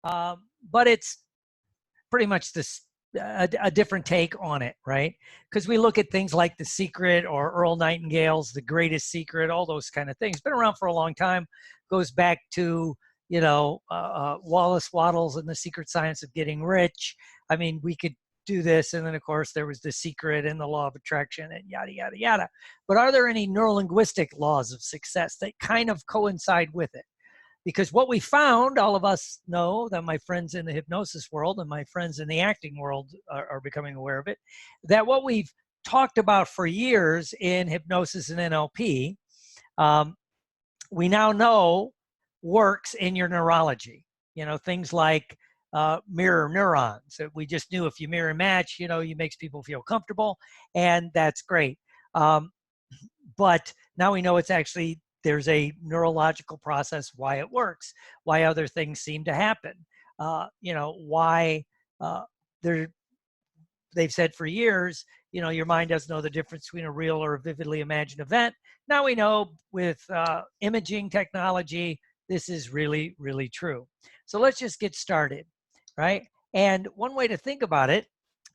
but it's pretty much this a different take on it, right? Because we look at things like The Secret or Earl Nightingale's The Greatest Secret, all those kind of things. Been around for a long time. Goes back to Wallace Wattles and The Secret Science of Getting Rich. I mean, we could do this, and then of course there was The Secret and the Law of Attraction and yada yada yada. But are there any neurolinguistic laws of success that kind of coincide with it? Because what we found, all of us know, that my friends in the hypnosis world and my friends in the acting world are becoming aware of it, that what we've talked about for years in hypnosis and NLP, we now know works in your neurology. Things like mirror neurons. We just knew if you mirror match, it makes people feel comfortable, and that's great. But now we know there's a neurological process why it works, why other things seem to happen. Why they've said for years, your mind doesn't know the difference between a real or a vividly imagined event. Now we know with imaging technology, this is really, really true. So let's just get started, right? And one way to think about it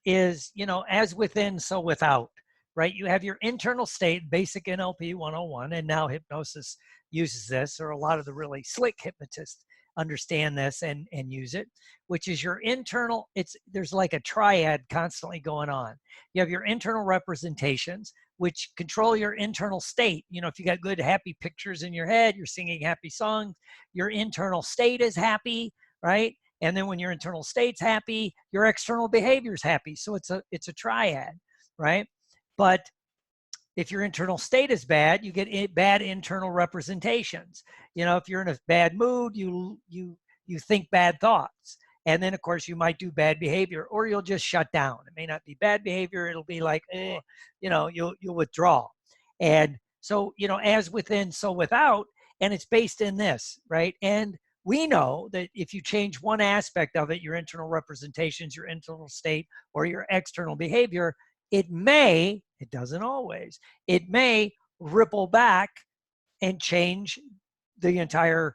is, as within, so without. Right? You have your internal state, basic NLP 101, and now hypnosis uses this, or a lot of the really slick hypnotists understand this and use it, which is your internal, there's like a triad constantly going on. You have your internal representations, which control your internal state. If you got good, happy pictures in your head, you're singing happy songs, your internal state is happy, right? And then when your internal state's happy, your external behavior is happy. So it's a triad, right? But if your internal state is bad, you get bad internal representations. If you're in a bad mood, you think bad thoughts. And then, of course, you might do bad behavior, or you'll just shut down. It may not be bad behavior. It'll be like, you'll withdraw. And so, as within, so without, and it's based in this, right? And we know that if you change one aspect of it, your internal representations, your internal state, or your external behavior, it doesn't always, it may ripple back and change the entire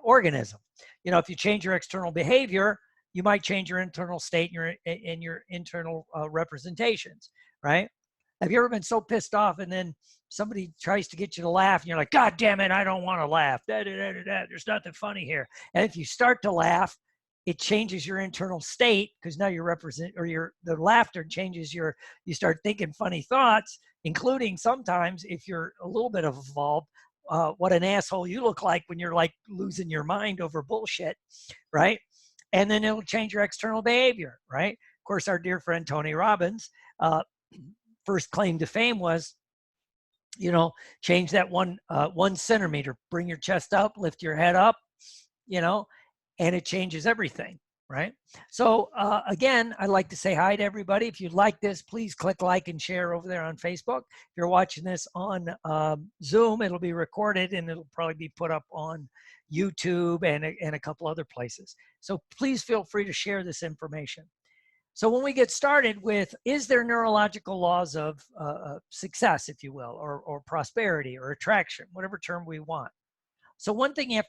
organism. If you change your external behavior, you might change your internal state and your internal representations, right? Have you ever been so pissed off and then somebody tries to get you to laugh and you're like, God damn it, I don't want to laugh. There's nothing funny here. And if you start to laugh, it changes your internal state, because now the laughter changes you start thinking funny thoughts, including sometimes, if you're a little bit evolved, what an asshole you look like when you're like losing your mind over bullshit, right? And then it'll change your external behavior, right? Of course, our dear friend Tony Robbins, first claim to fame was, change that 1 centimeter, bring your chest up, lift your head up, and it changes everything, right? So again, I'd like to say hi to everybody. If you like this, please click like and share over there on Facebook. If you're watching this on Zoom, it'll be recorded and it'll probably be put up on YouTube and a couple other places. So please feel free to share this information. So when we get started with, is there neurological laws of success, if you will, or prosperity or attraction, whatever term we want. So one thing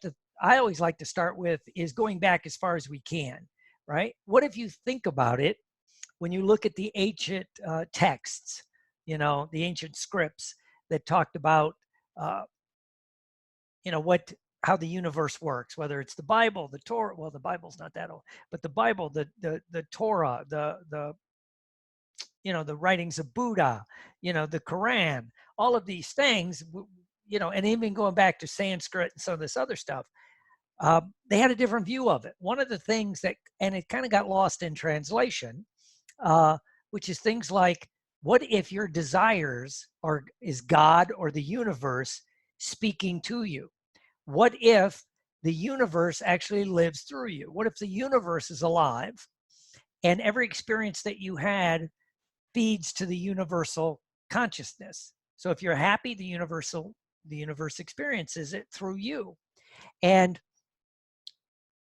I always like to start with is going back as far as we can, right? What if you think about it, when you look at the ancient texts, the ancient scripts that talked about, how the universe works, whether it's the Bible, the Torah, well, the Bible's not that old, but the Bible, the Torah, the writings of Buddha, the Quran, all of these things, and even going back to Sanskrit and some of this other stuff, they had a different view of it. One of the things and it kind of got lost in translation, which is things like, what if your desires is God or the universe speaking to you? What if the universe actually lives through you? What if the universe is alive and every experience that you had feeds to the universal consciousness? So if you're happy, the universe experiences it through you. And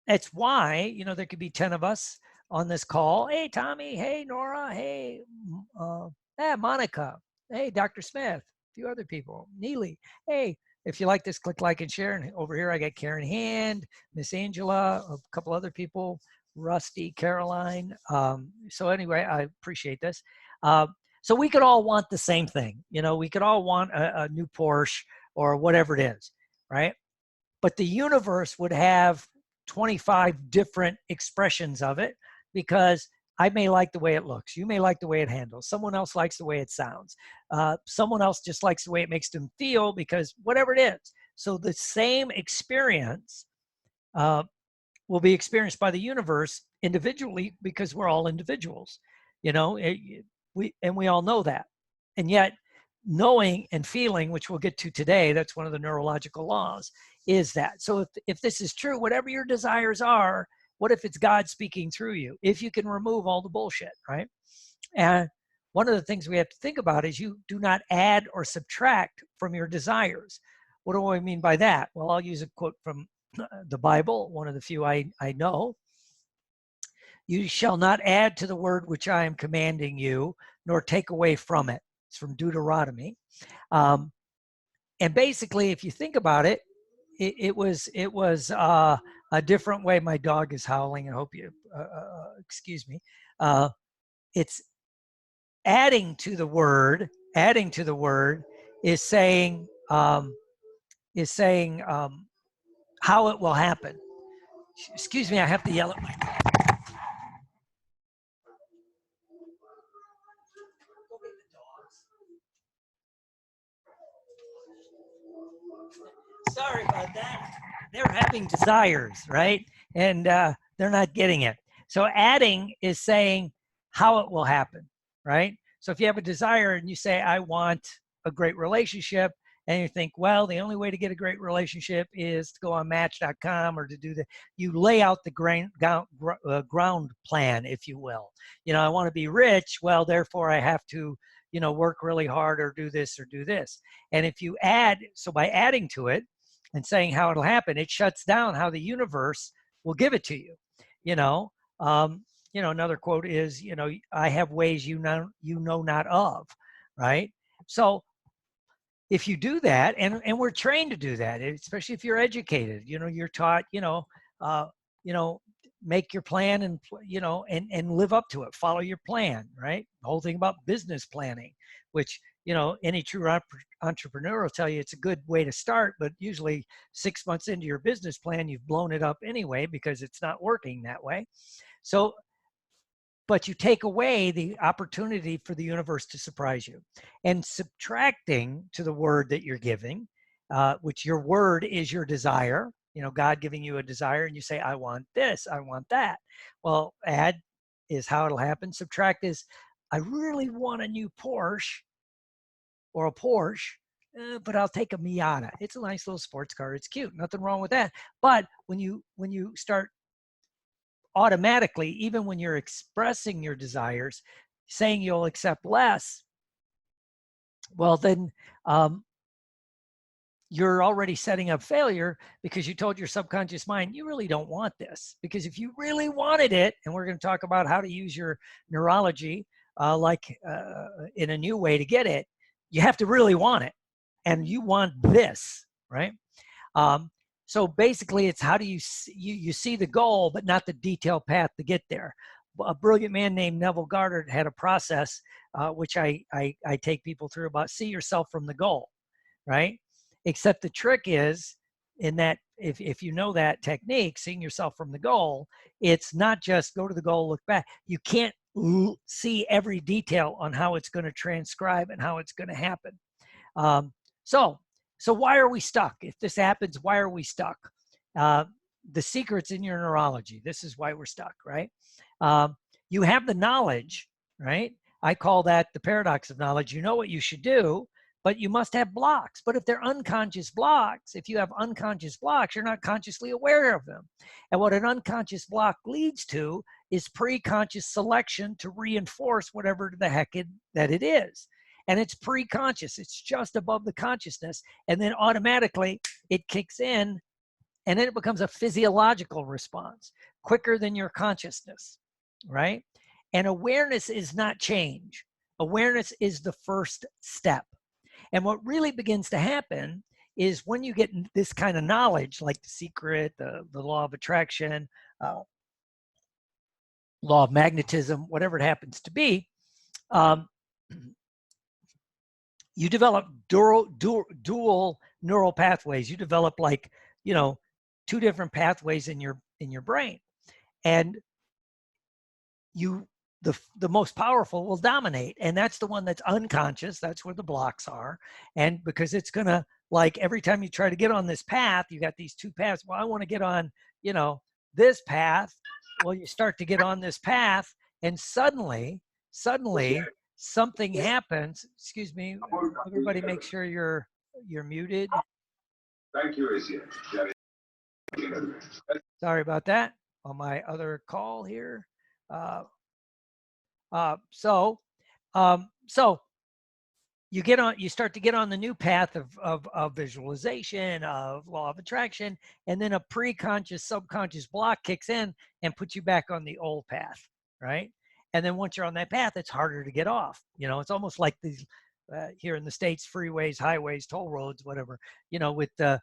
that's why, there could be 10 of us on this call. Hey, Tommy. Hey, Nora. Hey, Monica. Hey, Dr. Smith. A few other people. Neely. Hey, If you like this, click like and share. And over here, I got Karen Hand, Miss Angela, a couple other people, Rusty, Caroline. So anyway, I appreciate this. So we could all want the same thing. You know, we could all want a new Porsche or whatever it is, right? But the universe would have 25 different expressions of it, because I may like the way it looks. You may like the way it handles. Someone else likes the way it sounds. Someone else just likes the way it makes them feel, because whatever it is. So the same experience will be experienced by the universe individually, because we're all individuals. You know, we all know that. And yet knowing and feeling, which we'll get to today, that's one of the neurological laws, is that. So if this is true, whatever your desires are, what if it's God speaking through you? If you can remove all the bullshit, right? And one of the things we have to think about is you do not add or subtract from your desires. What do I mean by that? Well, I'll use a quote from the Bible, one of the few I know. You shall not add to the word which I am commanding you, nor take away from it. It's from Deuteronomy. And basically, if you think about it, it was a different way. My dog is howling. I hope you excuse me. It's adding to the word. Adding to the word is saying how it will happen. Excuse me, I have to yell at my dog. Go get the dogs. Sorry about that. They're having desires, right? And they're not getting it. So adding is saying how it will happen, right? So if you have a desire and you say, I want a great relationship, and you think, well, the only way to get a great relationship is to go on match.com or to do the, you lay out the ground plan, if you will. You know, I want to be rich. Well, therefore I have to, you know, work really hard or do this or do this. And if you add, so by adding to it and saying how it'll happen, it shuts down how the universe will give it to you. You know, another quote is, you know, I have ways you know not of, right? So if you do that, and we're trained to do that, especially if you're educated, you know, you're taught, make your plan and, and live up to it, follow your plan, right? The whole thing about business planning, which, you know, any true entrepreneur will tell you it's a good way to start, but usually 6 months into your business plan, you've blown it up anyway, because it's not working that way. So, but you take away the opportunity for the universe to surprise you. And subtracting to the word that you're giving, which your word is your desire, you know, God giving you a desire, and you say, I want this, I want that. Well, add is how it'll happen. Subtract is, I really want a new Porsche or a Porsche, but I'll take a Miata. It's a nice little sports car. It's cute. Nothing wrong with that. But when you start automatically, even when you're expressing your desires, saying you'll accept less, well, then you're already setting up failure, because you told your subconscious mind, you really don't want this. Because if you really wanted it, and we're going to talk about how to use your neurology in a new way to get it, you have to really want it. And you want this, right? So basically, it's how do you see the goal, but not the detailed path to get there. A brilliant man named Neville Goddard had a process, which I take people through, about see yourself from the goal, right? Except the trick is in that if you know that technique, seeing yourself from the goal, it's not just go to the goal, look back. You can't see every detail on how it's going to transcribe and how it's going to happen. So why are we stuck? If this happens, why are we stuck? The secret's in your neurology. This is why we're stuck, right? You have the knowledge, right? I call that the paradox of knowledge. You know what you should do, but you must have blocks. But if they're unconscious blocks, if you have unconscious blocks, you're not consciously aware of them. And what an unconscious block leads to is pre-conscious selection to reinforce whatever the heck that it is. And it's pre-conscious. It's just above the consciousness. And then automatically it kicks in, and then it becomes a physiological response quicker than your consciousness, right? And awareness is not change. Awareness is the first step. And what really begins to happen is when you get this kind of knowledge, like The Secret, the law of attraction, law of magnetism, whatever it happens to be, you develop dual neural pathways. You develop, like, you know, two different pathways in your brain, and the most powerful will dominate, and that's the one that's unconscious. That's where the blocks are. And because it's gonna, like, every time you try to get on this path, you got these two paths. Well, I want to get on, you know, this path. Well, you start to get on this path, and suddenly something happens. Excuse me, everybody, make sure you're muted. Thank you, Izzy. Sorry about that, on my other call here. So you start to get on the new path of visualization, of law of attraction, and then a pre-conscious, subconscious block kicks in and puts you back on the old path, right? And then once you're on that path, it's harder to get off. You know, it's almost like these here in the States, freeways, highways, toll roads, whatever, you know, with the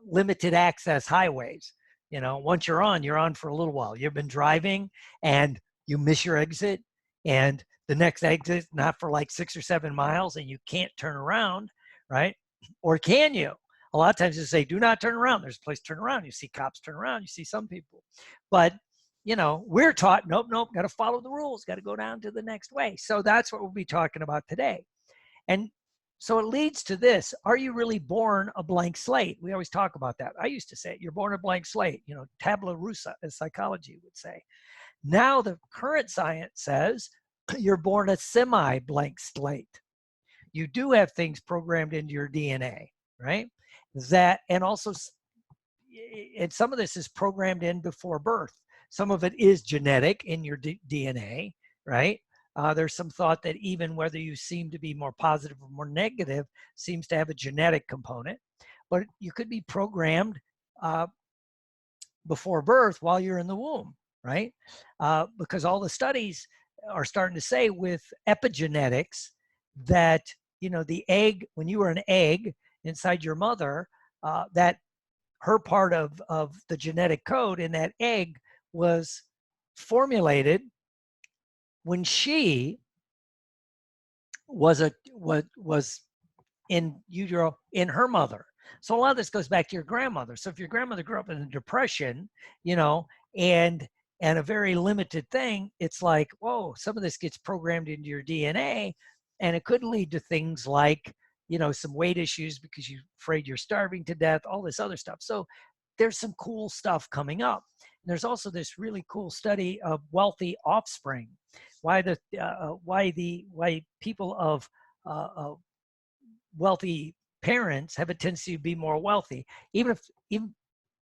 limited access highways. You know, once you're on for a little while. You've been driving and you miss your exit, and the next exit not for like 6 or 7 miles, and you can't turn around, right? Or can you? A lot of times they say, do not turn around. There's a place to turn around. You see cops turn around. You see some people. But, you know, we're taught, nope, got to follow the rules. Got to go down to the next way. So that's what we'll be talking about today. And so it leads to this. Are you really born a blank slate? We always talk about that. I used to say, you're born a blank slate, you know, tabula rasa, as psychology would say. Now the current science says you're born a semi-blank slate. You do have things programmed into your DNA, right? That, and also, and some of this is programmed in before birth. Some of it is genetic in your DNA, right? There's some thought that even whether you seem to be more positive or more negative seems to have a genetic component, but you could be programmed before birth while you're in the womb, right? Because all the studies are starting to say with epigenetics that, you know, the egg, when you were an egg inside your mother, that her part of the genetic code in that egg was formulated when she was in utero in her mother. So a lot of this goes back to your grandmother. So if your grandmother grew up in a depression, you know, and a very limited thing, it's like, whoa, some of this gets programmed into your DNA, and it could lead to things like, you know, some weight issues because you're afraid you're starving to death, all this other stuff. So there's some cool stuff coming up. And there's also this really cool study of wealthy offspring. Why people of wealthy parents have a tendency to be more wealthy, even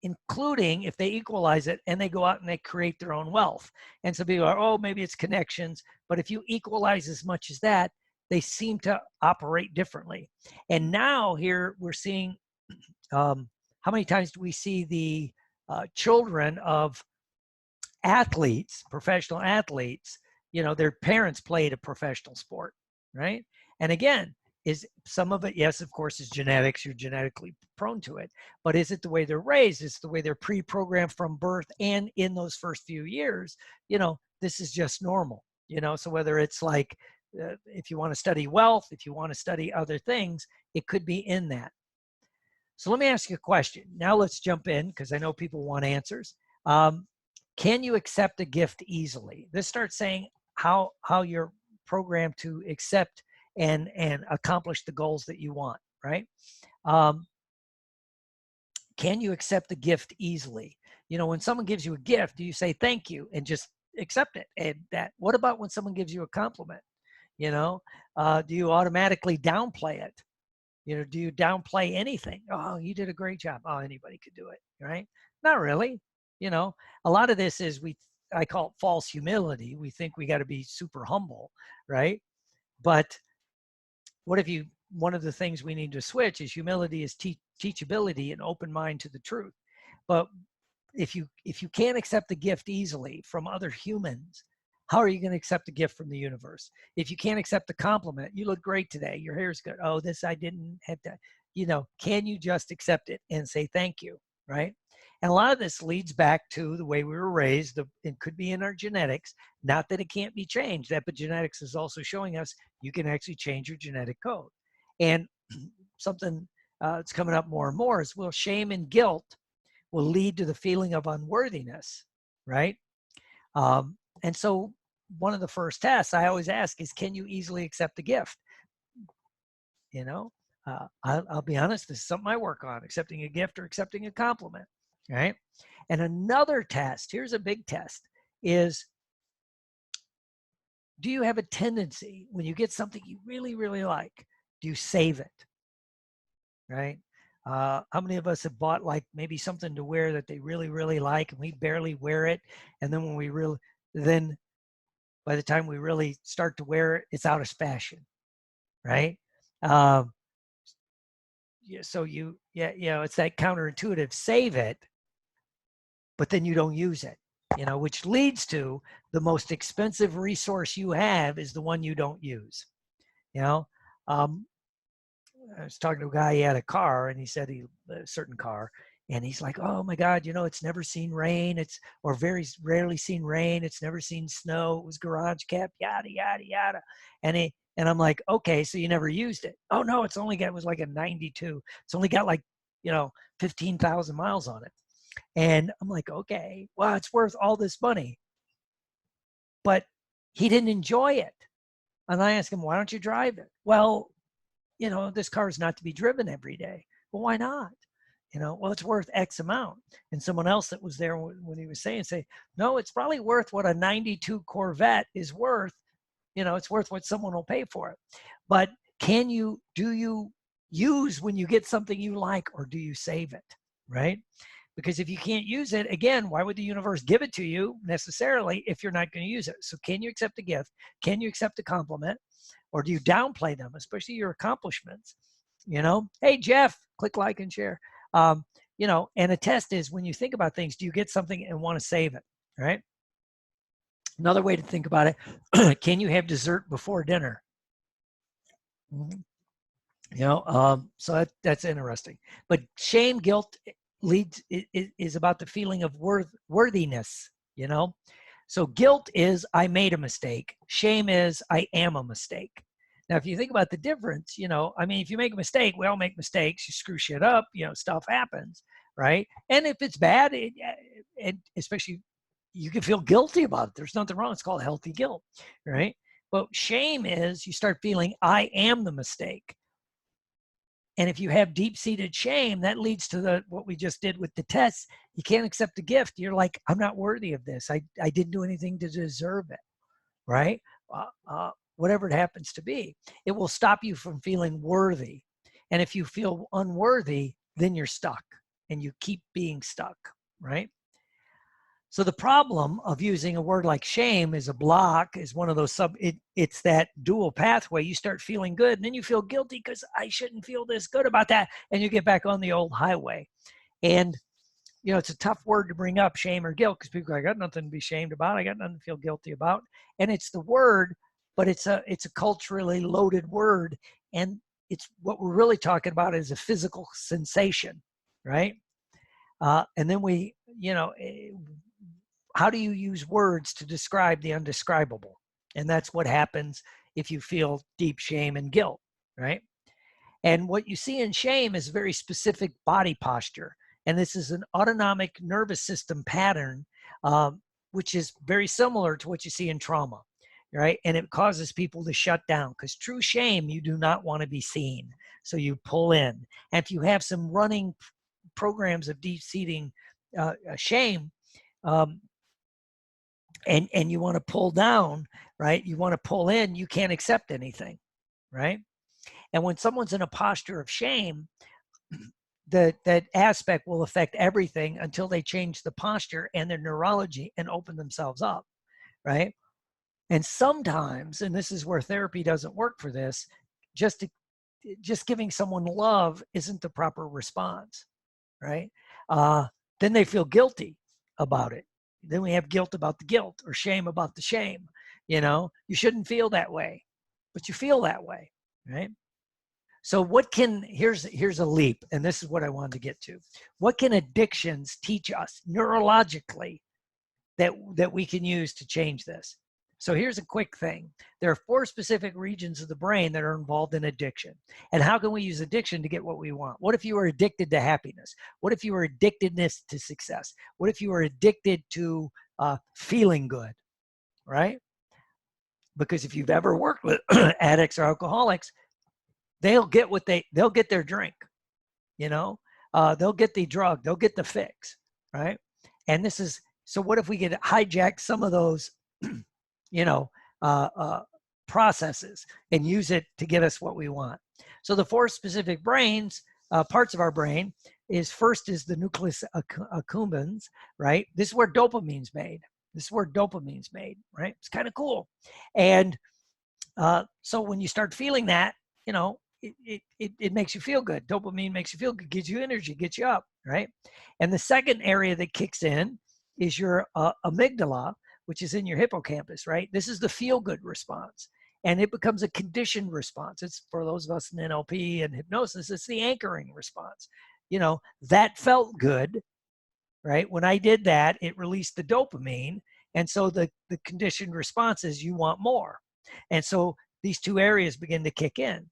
including if they equalize it and they go out and they create their own wealth. And some people are, oh, maybe it's connections, but if you equalize as much as that, they seem to operate differently. And now here we're seeing, how many times do we see the children of athletes, professional athletes, you know, their parents played a professional sport, right? And again, is some of it, yes, of course, is genetics. You're genetically prone to it. But is it the way they're raised? It's the way they're pre-programmed from birth, and in those first few years, you know, this is just normal, you know? So whether it's like, if you want to study wealth, if you want to study other things, it could be in that. So let me ask you a question. Now let's jump in, because I know people want answers. Can you accept a gift easily? This starts saying how you're programmed to accept and accomplish the goals that you want, right? Can you accept the gift easily? You know, when someone gives you a gift, do you say thank you and just accept it? And that, what about when someone gives you a compliment? You know, do you automatically downplay it? You know, do you downplay anything? Oh, you did a great job. Oh, anybody could do it, right? Not really. You know, a lot of this is I call it false humility. We think we got to be super humble, right? But what if one of the things we need to switch is humility is teachability and open mind to the truth. But if you can't accept the gift easily from other humans, how are you going to accept a gift from the universe? If you can't accept the compliment, you look great today, your hair's good. Oh, this I didn't have to. can you just accept it and say thank you, right? And a lot of this leads back to the way we were raised. It could be in our genetics, not that it can't be changed. Epigenetics is also showing us you can actually change your genetic code. And something that's coming up more and more is, well, shame and guilt will lead to the feeling of unworthiness, right? And so one of the first tests I always ask is, can you easily accept a gift? I'll be honest, this is something I work on, accepting a gift or accepting a compliment, right? And another test, here's a big test, is do you have a tendency when you get something you really, really like, do you save it, right? How many of us have bought like maybe something to wear that they really, really like and we barely wear it? And then then by the time we really start to wear it, it's out of fashion, right? So it's that counterintuitive, save it, but then you don't use it, which leads to the most expensive resource you have is the one you don't use. I was talking to a guy, he had a car and he said a certain car, and he's like, oh my God, it's never seen rain. Or very rarely seen rain. It's never seen snow. It was garage kept, yada, yada, yada. And I'm like, okay, so you never used it. Oh no, it was like a 92. It's only got like, 15,000 miles on it. And I'm like, okay, wow, it's worth all this money. But he didn't enjoy it. And I asked him, why don't you drive it? Well, this car is not to be driven every day. Well, why not? Well, it's worth X amount. And someone else that was there when he was say, no, it's probably worth what a 92 Corvette is worth. It's worth what someone will pay for it. But do you use when you get something you like, or do you save it, right? Because if you can't use it, again, why would the universe give it to you necessarily if you're not going to use it? So can you accept a gift? Can you accept a compliment? Or do you downplay them, especially your accomplishments? Hey, Jeff, click like and share. And a test is when you think about things, do you get something and want to save it, right? Another way to think about it, can you have dessert before dinner? Mm-hmm. So that's interesting. But shame, guilt is about the feeling of worthiness, So guilt is I made a mistake. Shame is I am a mistake. Now, if you think about the difference, if you make a mistake, we all make mistakes. You screw shit up, stuff happens, right? And if it's bad, and especially you can feel guilty about it. There's nothing wrong. It's called healthy guilt, right? But shame is you start feeling I am the mistake. And if you have deep-seated shame, that leads to what we just did with the test. You can't accept a gift. You're like, I'm not worthy of this. I didn't do anything to deserve it, right? Whatever it happens to be. It will stop you from feeling worthy. And if you feel unworthy, then you're stuck and you keep being stuck, right? So the problem of using a word like shame is a block, is one of those it's that dual pathway. You start feeling good and then you feel guilty because I shouldn't feel this good about that. And you get back on the old highway. And, it's a tough word to bring up, shame or guilt, because people go, I got nothing to be ashamed about. I got nothing to feel guilty about. And it's the word, but it's a culturally loaded word. And it's what we're really talking about is a physical sensation, right? And then how do you use words to describe the undescribable? And that's what happens if you feel deep shame and guilt, right? And what you see in shame is very specific body posture. And this is an autonomic nervous system pattern, which is very similar to what you see in trauma, right? And it causes people to shut down because true shame, you do not want to be seen. So you pull in. And if you have some running programs of deep-seating shame, and you want to pull down, right? You want to pull in, you can't accept anything, right? And when someone's in a posture of shame, that aspect will affect everything until they change the posture and their neurology and open themselves up, right? And sometimes, and this is where therapy doesn't work for this, just giving someone love isn't the proper response, right? Then they feel guilty about it. Then we have guilt about the guilt or shame about the shame. You shouldn't feel that way, but you feel that way, right? So what can, here's a leap, and this is what I wanted to get to. What can addictions teach us neurologically that we can use to change this? So here's a quick thing. There are 4 specific regions of the brain that are involved in addiction. And how can we use addiction to get what we want? What if you were addicted to happiness? What if you were addictedness to success? What if you were addicted to feeling good, right? Because if you've ever worked with addicts or alcoholics, they'll get their drink, you know, they'll get the drug, they'll get the fix, right? And this is, so what if we could hijack some of those, you know, processes and use it to get us what we want? So the 4 specific parts of our brain first is the nucleus accumbens, right? This is where dopamine's made. Right? It's kind of cool. And so when you start feeling that, you know, it makes you feel good. Dopamine makes you feel good, gives you energy, gets you up, right? And the second area that kicks in is your amygdala, which is in your hippocampus, right? This is the feel-good response. And it becomes a conditioned response. It's, for those of us in NLP and hypnosis, it's the anchoring response. You know, that felt good, right? When I did that, it released the dopamine. And so the conditioned response is you want more. And so these 2 areas begin to kick in.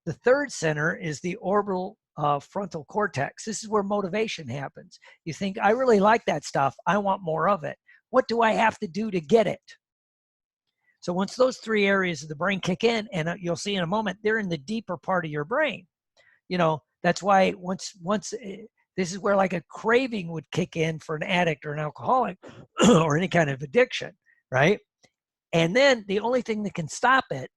The third center is the orbital frontal cortex. This is where motivation happens. You think, I really like that stuff. I want more of it. What do I have to do to get it? So once those 3 areas of the brain kick in, and you'll see in a moment, they're in the deeper part of your brain. You know, that's why once this is where like a craving would kick in for an addict or an alcoholic or any kind of addiction, right? And then the only thing that can stop it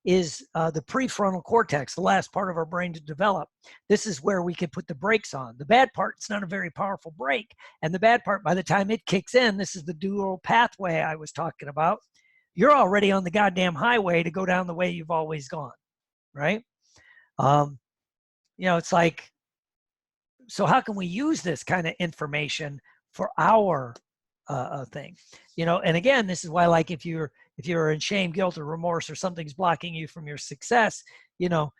is the prefrontal cortex, the last part of our brain to develop. This is where we can put the brakes on. The bad part, it's not a very powerful brake. And the bad part, by the time it kicks in, this is the dual pathway I was talking about. You're already on the goddamn highway to go down the way you've always gone, right? You know, it's like, so how can we use this kind of information for our thing? You know, and again, this is why, like, if you're in shame, guilt, or remorse, or something's blocking you from your success, you know,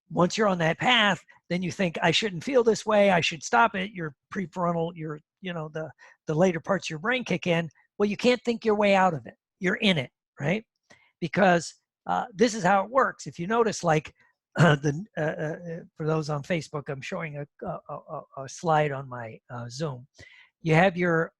once you're on that path, then you think, I shouldn't feel this way, I should stop it. Your prefrontal, you know, the later parts of your brain kick in. Well, you can't think your way out of it. You're in it, right? Because this is how it works. If you notice, like, for those on Facebook, I'm showing a slide on my Zoom. You have your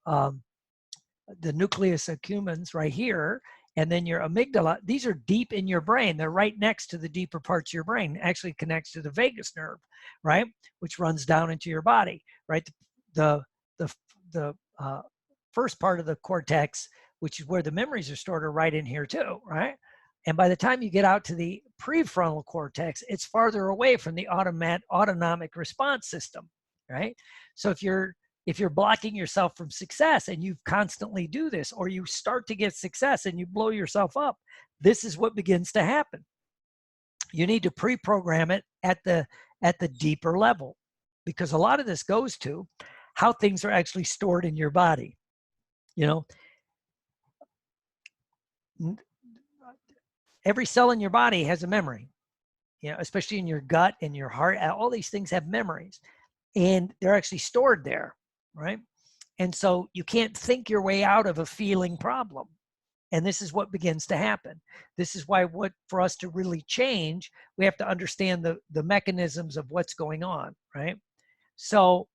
the nucleus accumbens right here, and then your amygdala. These are deep in your brain. They're right next to the deeper parts of your brain. Actually connects to the vagus nerve, right, which runs down into your body, right? The first part of the cortex, which is where the memories are stored, are right in here too, right? And by the time you get out to the prefrontal cortex, it's farther away from the autonomic response system, right? So if you're blocking yourself from success and you constantly do this, or you start to get success and you blow yourself up, this is what begins to happen. You need to pre-program it at the deeper level, because a lot of this goes to how things are actually stored in your body. You know, every cell in your body has a memory, you know, especially in your gut and your heart. All these things have memories, and they're actually stored there, right? And so you can't think your way out of a feeling problem. And this is what begins to happen. This is why, for us to really change, we have to understand the mechanisms of what's going on, right? So,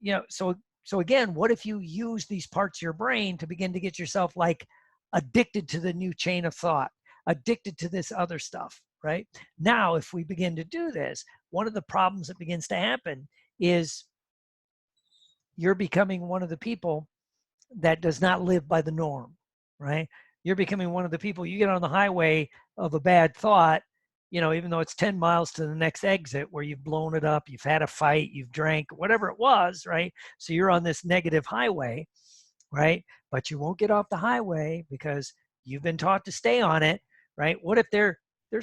you know, so again, what if you use these parts of your brain to begin to get yourself, like, addicted to the new chain of thought, addicted to this other stuff, right? Now, if we begin to do this, one of the problems that begins to happen is you're becoming one of the people that does not live by the norm, right? You're becoming one of the people, you get on the highway of a bad thought, you know, even though it's 10 miles to the next exit where you've blown it up, you've had a fight, you've drank, whatever it was, right? So you're on this negative highway, right? But you won't get off the highway because you've been taught to stay on it, right? What if there's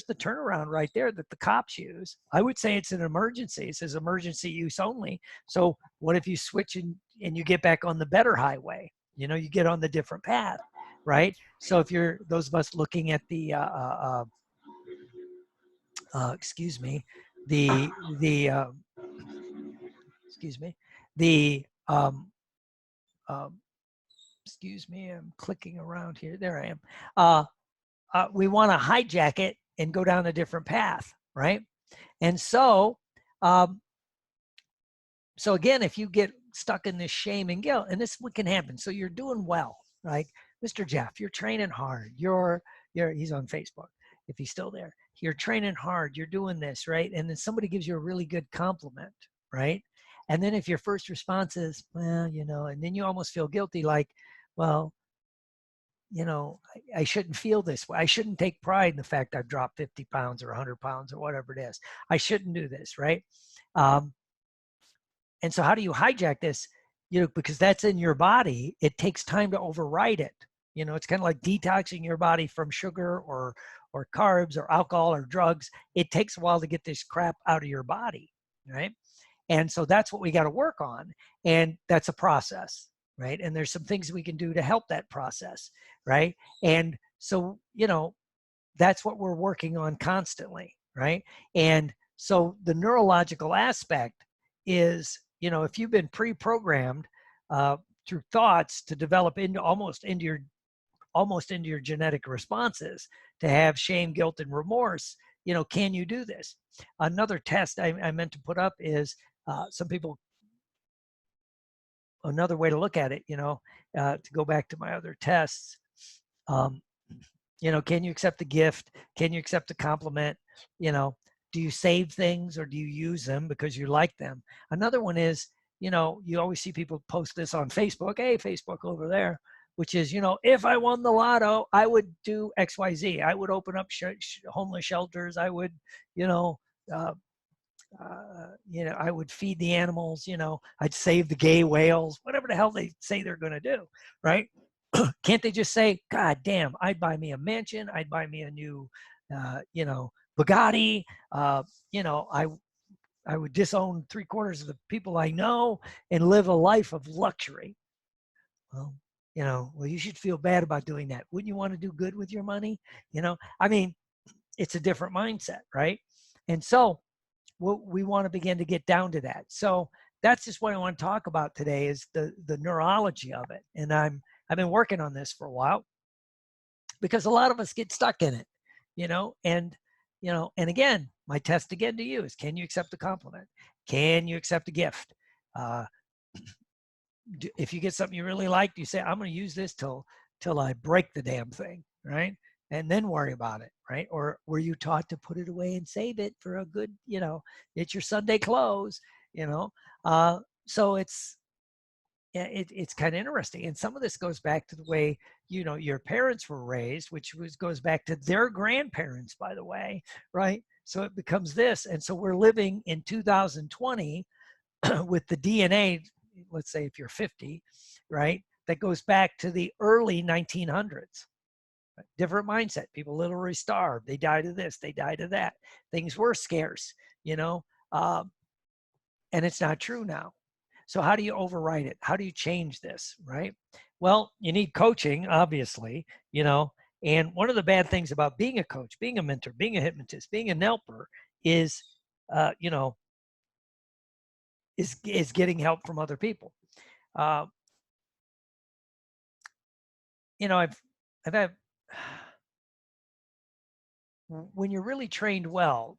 the turnaround right there that the cops use? I would say it's an emergency. It says emergency use only. So what if you switch and you get back on the better highway? You know, you get on the different path, right? So if you're those of us looking at the excuse me, the excuse me, the um, excuse me, I'm clicking around here. There I am. We want to hijack it and go down a different path, right? And so, um, so again, if you get stuck in this shame and guilt, and this is what can happen. So you're doing well, right? Mr. Jeff, you're training hard. He's on Facebook, if he's still there. You're training hard. You're doing this, right? And then somebody gives you a really good compliment, right? And then if your first response is, well, and then you almost feel guilty, like, well, I shouldn't feel this way. I shouldn't take pride in the fact I've dropped 50 pounds or 100 pounds or whatever it is. I shouldn't do this, right? And so how do you hijack this? Because that's in your body, it takes time to override it. It's kind of like detoxing your body from sugar or carbs or alcohol or drugs. It takes a while to get this crap out of your body, right? And so that's what we got to work on. And that's a process, right? And there's some things we can do to help that process, right? And so, that's what we're working on constantly, right? And so the neurological aspect is, if you've been pre-programmed through thoughts to develop almost into your genetic responses to have shame, guilt, and remorse, can you do this? Another test I meant to put up is some people, another way to look at it, to go back to my other tests, can you accept the gift? Can you accept the compliment? Do you save things or do you use them because you like them? Another one is, you always see people post this on Facebook. Hey, Facebook over there, which is, if I won the lotto, I would do X, Y, Z. I would open up homeless shelters. I would, I would feed the animals, I'd save the gay whales, whatever the hell they say they're going to do, right? Can't they just say, God damn, I'd buy me a mansion. I'd buy me a new, Bugatti. I would disown 3/4 of the people I know and live a life of luxury. Well, you should feel bad about doing that. Wouldn't you want to do good with your money? It's a different mindset, right? And so we want to begin to get down to that. So that's just what I want to talk about today is the neurology of it. And I've been working on this for a while because a lot of us get stuck in it, and again, my test again to you is, can you accept a compliment? Can you accept a gift? If you get something you really like, you say, I'm going to use this till I break the damn thing, right? And then worry about it, right? Or were you taught to put it away and save it for a good, it's your Sunday clothes, so it's kind of interesting. And some of this goes back to the way, your parents were raised, which goes back to their grandparents, by the way, right? So it becomes this. And so we're living in 2020 with the DNA, let's say if you're 50, right? That goes back to the early 1900s. Different mindset. People literally starved. They died of this. They died of that. Things were scarce, and it's not true now. So how do you override it? How do you change this, right? Well, you need coaching, obviously, and one of the bad things about being a coach, being a mentor, being a hypnotist, being a helper is, is getting help from other people. I've had, when you're really trained well,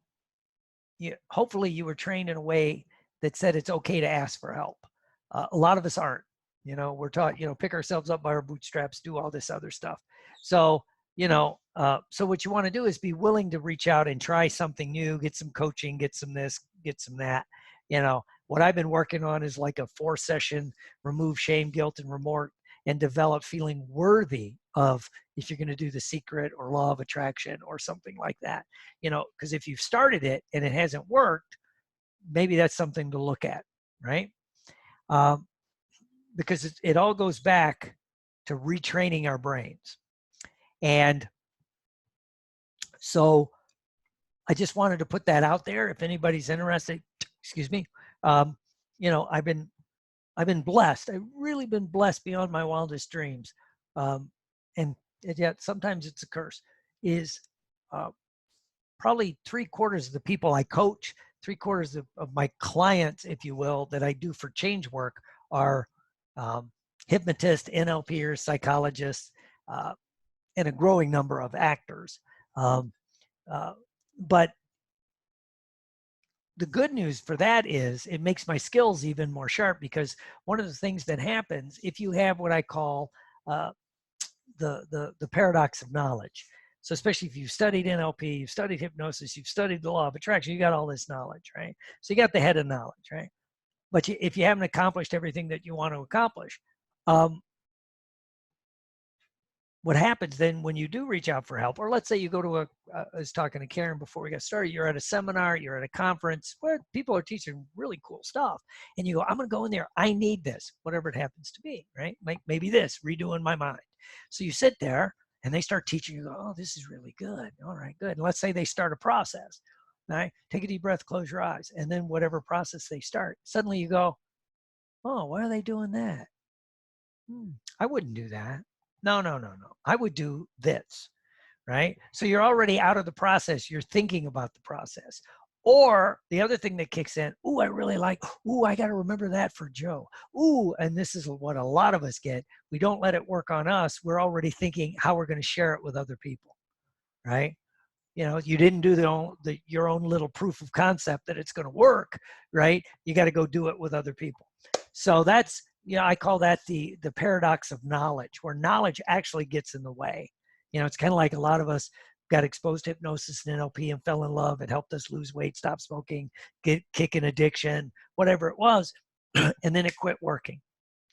hopefully you were trained in a way that said it's okay to ask for help. A lot of us aren't. We're taught, pick ourselves up by our bootstraps, do all this other stuff. So, so what you want to do is be willing to reach out and try something new, get some coaching, get some this, get some that. What I've been working on is like a 4-session remove shame, guilt, and remorse, and develop feeling worthy of, if you're going to do The Secret or Law of Attraction or something like that, because if you've started it and it hasn't worked, maybe that's something to look at, right? Because it all goes back to retraining our brains. And so I just wanted to put that out there. If anybody's interested, excuse me, I've been blessed. I've really been blessed beyond my wildest dreams. And yet sometimes it's a curse, is probably 3/4 of the people I coach, 3/4 of my clients, if you will, that I do for change work are hypnotists, NLPers, psychologists, and a growing number of actors. But the good news for that is it makes my skills even more sharp, because one of the things that happens if you have what I call the paradox of knowledge. So especially if you've studied NLP, you've studied hypnosis, you've studied the law of attraction, you got all this knowledge, right? So you got the head of knowledge, right? But if you haven't accomplished everything that you want to accomplish, what happens then when you do reach out for help, or let's say you go to I was talking to Karen before we got started, you're at a seminar, you're at a conference where people are teaching really cool stuff, and you go, I'm going to go in there, I need this, whatever it happens to be, right? Like maybe this, redoing my mind. So you sit there and they start teaching you, oh, this is really good. All right, good. And let's say they start a process, right? Take a deep breath, close your eyes, and then whatever process they start, suddenly you go, oh, why are they doing that? I wouldn't do that. No. I would do this, right? So you're already out of the process. You're thinking about the process. Or the other thing that kicks in, I really like, I got to remember that for Joe. And this is what a lot of us get. We don't let it work on us. We're already thinking how we're going to share it with other people, right? You didn't do your own little proof of concept that it's going to work, right? You got to go do it with other people. So that's, I call that the paradox of knowledge, where knowledge actually gets in the way. It's kind of like a lot of us got exposed to hypnosis and NLP and fell in love. It helped us lose weight, stop smoking, kick an addiction, whatever it was. And then it quit working,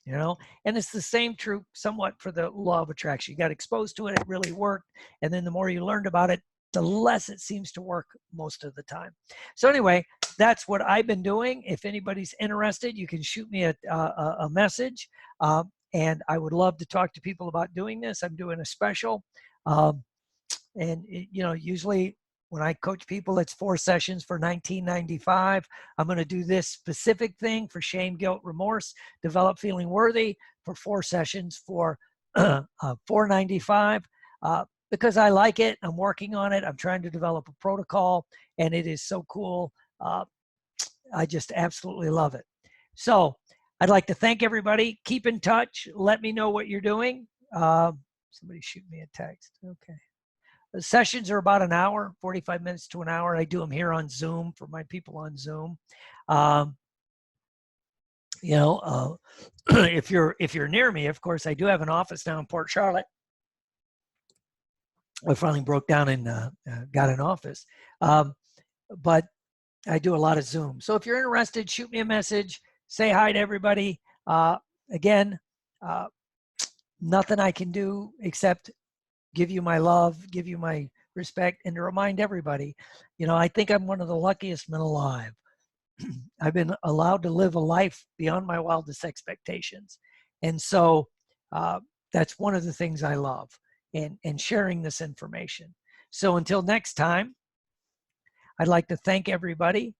and it's the same true somewhat for the law of attraction. You got exposed to it, it really worked. And then the more you learned about it, the less it seems to work most of the time. So anyway, that's what I've been doing. If anybody's interested, you can shoot me a message. And I would love to talk to people about doing this. I'm doing a special. Usually when I coach people, it's 4 sessions for $19.95. I'm going to do this specific thing for shame, guilt, remorse, develop feeling worthy, for 4 sessions for $4.95. Because I like it. I'm working on it. I'm trying to develop a protocol, and it is so cool. I just absolutely love it. So I'd like to thank everybody. Keep in touch. Let me know what you're doing. Somebody shoot me a text. Okay. The sessions are about an hour, 45 minutes to an hour. I do them here on Zoom for my people on Zoom. If you're near me, of course, I do have an office now in Port Charlotte. I finally broke down and got an office. But I do a lot of Zoom. So if you're interested, shoot me a message. Say hi to everybody. Again, nothing I can do except give you my love, give you my respect, and to remind everybody, I think I'm one of the luckiest men alive. I've been allowed to live a life beyond my wildest expectations. And so that's one of the things I love. And sharing this information. So until next time, I'd like to thank everybody.